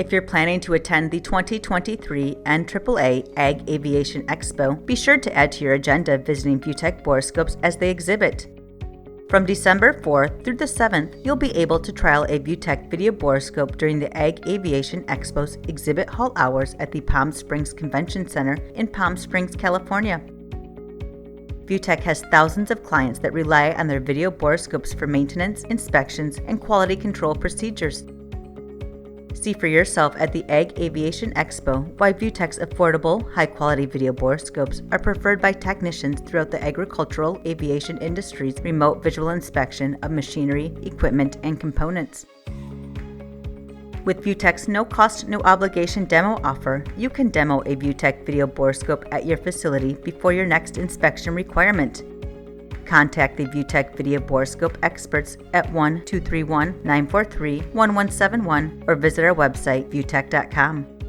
If you're planning to attend the 2023 NAAA Ag Aviation Expo, be sure to add to your agenda visiting ViewTech Borescopes as they exhibit. From December 4th through the 7th, you'll be able to trial a ViewTech video borescope during the Ag Aviation Expo's exhibit hall hours at the Palm Springs Convention Center in Palm Springs, California. ViewTech has thousands of clients that rely on their video borescopes for maintenance, inspections, and quality control procedures. See for yourself at the Ag Aviation Expo why ViewTech's affordable, high-quality video borescopes are preferred by technicians throughout the agricultural aviation industry's remote visual inspection of machinery, equipment, and components. With ViewTech's no-cost, no-obligation demo offer, you can demo a ViewTech video borescope at your facility before your next inspection requirement. Contact the ViewTech Video Borescope experts at 1-231-943-1171 or visit our website, viewtech.com.